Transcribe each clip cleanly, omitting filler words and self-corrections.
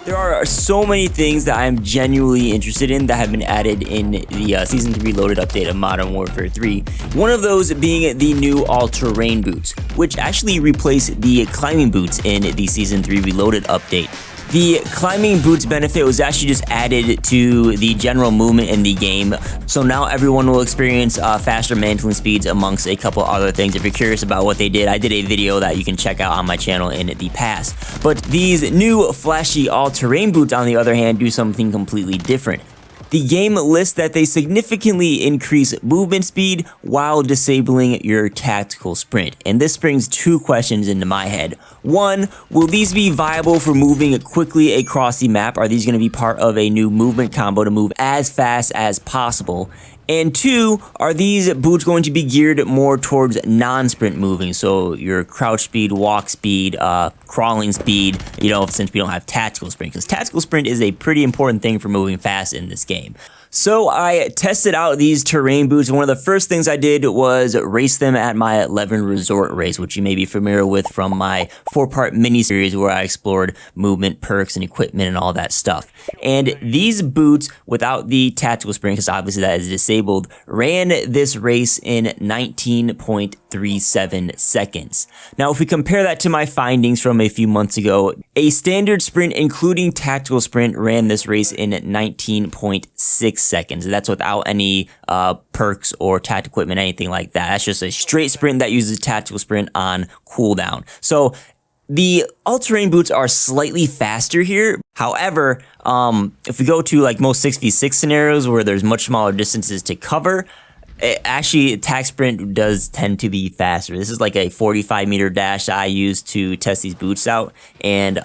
There are so many things that I'm genuinely interested in that have been added in the Season 3 Reloaded update of Modern Warfare 3. One of those being the new all-terrain boots, which actually replace the climbing boots in the Season 3 Reloaded update. The climbing boots benefit was actually just added to the general movement in the game, so now everyone will experience faster mantling speeds amongst a couple other things. If you're curious about what they did, I did a video that you can check out on my channel in the past. But these new flashy all-terrain boots, on the other hand, do something completely different. The game lists that they significantly increase movement speed while disabling your tactical sprint. And this brings two questions into my head. One, will these be viable for moving quickly across the map? Are these going to be part of a new movement combo to move as fast as possible? And two, are these boots going to be geared more towards non-sprint moving? So your crouch speed, walk speed, crawling speed, since we don't have tactical sprint, because tactical sprint is a pretty important thing for moving fast in this game. So I tested out these terrain boots. One of the first things I did was race them at my 11 Resort race, which you may be familiar with from my 4-part mini-series where I explored movement, perks, and equipment and all that stuff. And these boots, without the tactical sprint, because obviously that is disabled, ran this race in 19.37 seconds. Now, if we compare that to my findings from a few months ago, a standard sprint, including tactical sprint, ran this race in 19.6 seconds. That's without any perks or tactical equipment, anything like that. That's just a straight sprint that uses tactical sprint on cooldown. So the all-terrain boots are slightly faster here. However, if we go to like most 6v6 scenarios where there's much smaller distances to cover, actually, attack sprint does tend to be faster. This is like a 45-meter dash I used to test these boots out. And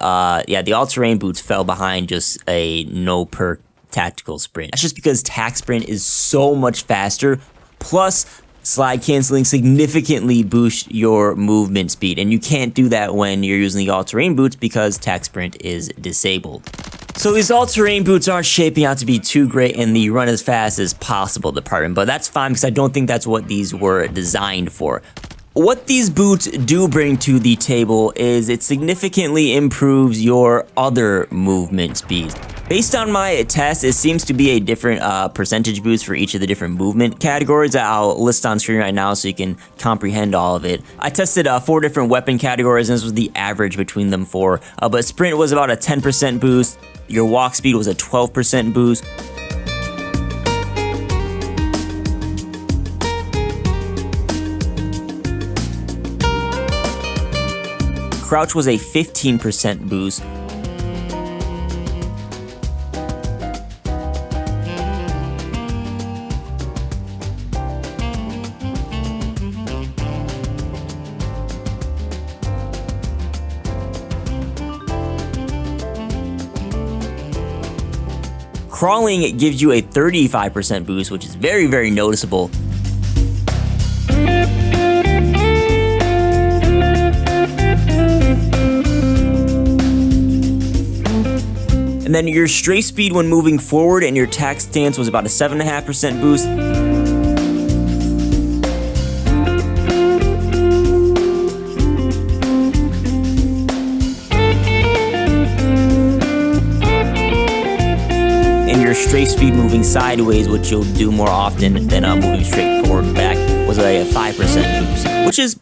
yeah, the all-terrain boots fell behind just a no-perk tactical sprint. That's just because tac sprint is so much faster. Plus, slide canceling significantly boosts your movement speed. And you can't do that when you're using the all-terrain boots because tac sprint is disabled. So these all-terrain boots aren't shaping out to be too great in the run as fast as possible department, but that's fine because I don't think that's what these were designed for. What these boots do bring to the table is it significantly improves your other movement speeds. Based on my test, it seems to be a different percentage boost for each of the different movement categories that I'll list on screen right now so you can comprehend all of it. I tested 4 different weapon categories, and this was the average between them 4. But sprint was about a 10% boost. Your walk speed was a 12% boost. Crouch was a 15% boost. Crawling gives you a 35% boost, which is very, very noticeable. And then your strafe speed when moving forward and your tac stance was about a 7.5% boost. And your strafe speed moving sideways, which you'll do more often than moving straight forward and back, was a 5% boost, which is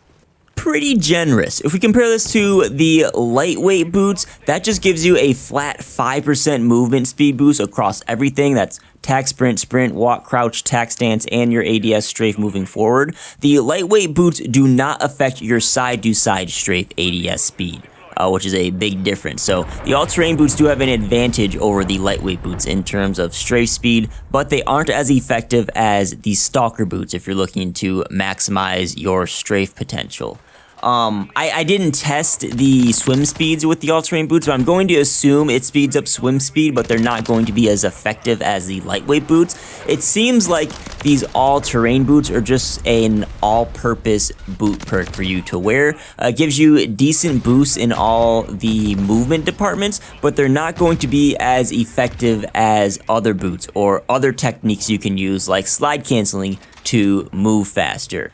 pretty generous. If we compare this to the lightweight boots, that just gives you a flat 5% movement speed boost across everything. That's tac sprint, sprint, walk, crouch, tac stance, and your ADS strafe moving forward. The lightweight boots do not affect your side-to-side strafe ADS speed, which is a big difference. So the all-terrain boots do have an advantage over the lightweight boots in terms of strafe speed, but they aren't as effective as the stalker boots if you're looking to maximize your strafe potential. I didn't test the swim speeds with the all-terrain boots, but I'm going to assume it speeds up swim speed, but they're not going to be as effective as the lightweight boots. It seems like these all-terrain boots are just an all-purpose boot perk for you to wear. It gives you decent boosts in all the movement departments, but they're not going to be as effective as other boots or other techniques you can use like slide canceling to move faster.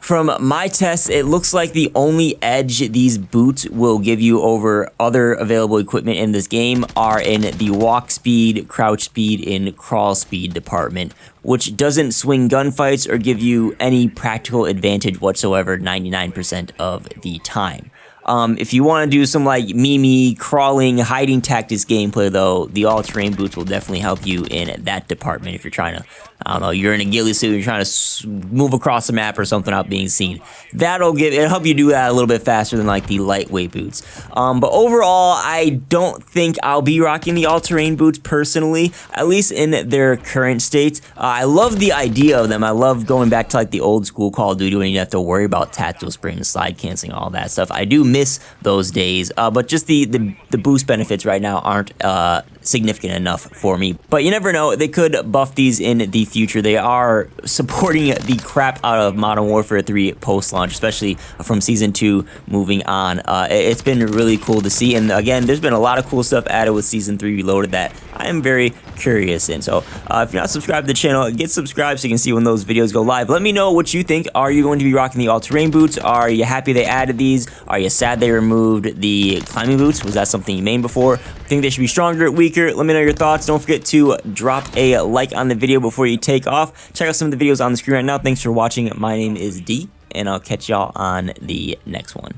From my tests, it looks like the only edge these boots will give you over other available equipment in this game are in the walk speed, crouch speed, and crawl speed department, which doesn't swing gunfights or give you any practical advantage whatsoever 99% of the time. If you want to do some like Mimi, crawling, hiding tactics gameplay though, the all-terrain boots will definitely help you in that department if you're trying to, I don't know, you're in a ghillie suit, you're trying to move across the map or something without being seen. It'll help you do that a little bit faster than like the lightweight boots. But overall, I don't think I'll be rocking the all-terrain boots personally, at least in their current state. I love the idea of them. I love going back to like the old school Call of Duty when you have to worry about tactical springs, slide canceling, all that stuff. I do miss those days, but just the boost benefits right now aren't significant enough for me. But you never know, they could buff these in the future. They are supporting the crap out of Modern Warfare 3 post-launch, especially from Season 2 moving on. It's been really cool to see, and again, there's been a lot of cool stuff added with Season 3 Reloaded that I am very curious in. So if you're not subscribed to the channel, get subscribed so you can see when those videos go live. Let me know what you think. Are you going to be rocking the all-terrain boots? Are you happy they added these? Are you sad they removed the climbing boots? Was that something you made before? Think they should be stronger, weaker? Let me know your thoughts. Don't forget to drop a like on the video before you take off. Check out some of the videos on the screen right now. Thanks for watching. My name is D, and I'll catch y'all on the next one.